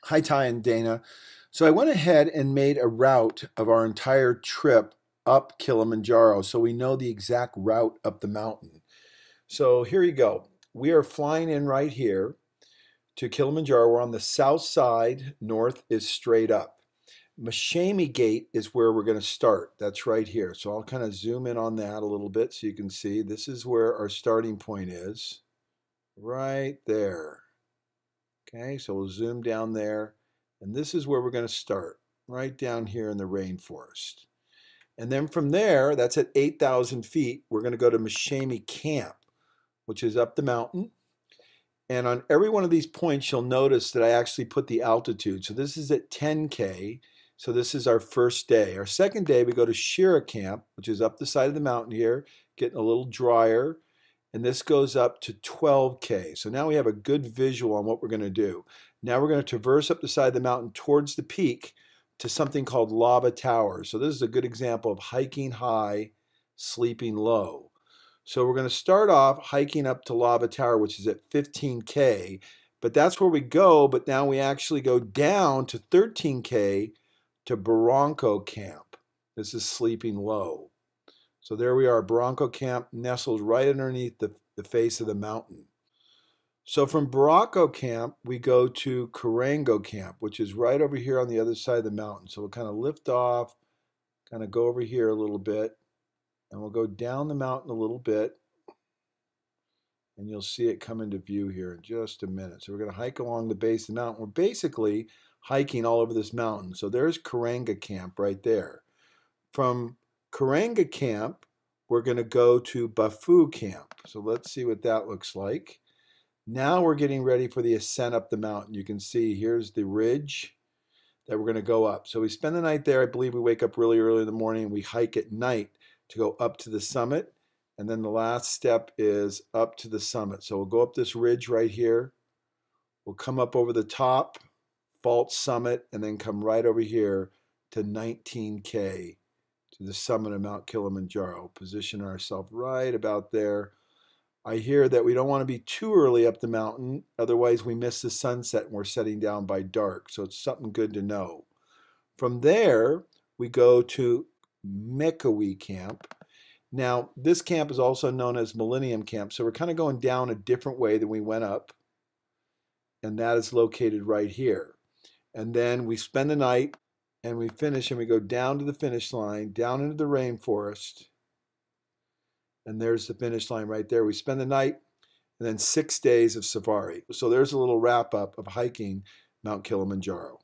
Hi, Ty and Dana. So I went ahead and made a route of our entire trip up Kilimanjaro so we know the exact route up the mountain. So here you go. We are flying in right here to Kilimanjaro. We're on the south side. North is straight up. Macahme Gate is where we're going to start. That's right here. So I'll kind of zoom in on that a little bit so you can see. This is where our starting point is. Right there. Okay, so we'll zoom down there. And this is where we're going to start, right down here in the rainforest. And then from there, that's at 8,000 feet, we're going to go to Macahme Camp, which is up the mountain. And on every one of these points, you'll notice that I actually put the altitude. So this is at 10K. So this is our first day. Our second day, we go to Karanga Camp, which is up the side of the mountain here, getting a little drier. And this goes up to 12K. So now we have a good visual on what we're going to do. Now we're going to traverse up the side of the mountain towards the peak to something called Lava Tower. So this is a good example of hiking high, sleeping low. So we're going to start off hiking up to Lava Tower, which is at 15K. But that's where we go. But now we actually go down to 13K to Bronco Camp. This is sleeping low. So there we are, Bronco Camp nestled right underneath the face of the mountain. So from Bronco Camp, we go to Karanga Camp, which is right over here on the other side of the mountain. So we'll kind of lift off, kind of go over here a little bit, and we'll go down the mountain a little bit, and you'll see it come into view here in just a minute. So we're going to hike along the base of the mountain. We're basically hiking all over this mountain. So there's Karanga Camp right there. From Karanga Camp, we're going to go to Bronco Camp. So let's see what that looks like. Now we're getting ready for the ascent up the mountain. You can see here's the ridge that we're going to go up. So we spend the night there. I believe we wake up really early in the morning and we hike at night to go up to the summit. And then the last step is up to the summit. So we'll go up this ridge right here. We'll come up over the top, fault summit, and then come right over here to 19K. To the summit of Mount Kilimanjaro, position ourselves right about there. I hear that we don't want to be too early up the mountain, otherwise we miss the sunset and we're setting down by dark, so it's something good to know. From there, we go to Macahme Camp. Now, this camp is also known as Millennium Camp, so we're kind of going down a different way than we went up, and that is located right here. And then we spend the night and we finish and we go down to the finish line, down into the rainforest. And there's the finish line right there. We spend the night and then 6 days of safari. So there's a little wrap up of hiking Mount Kilimanjaro.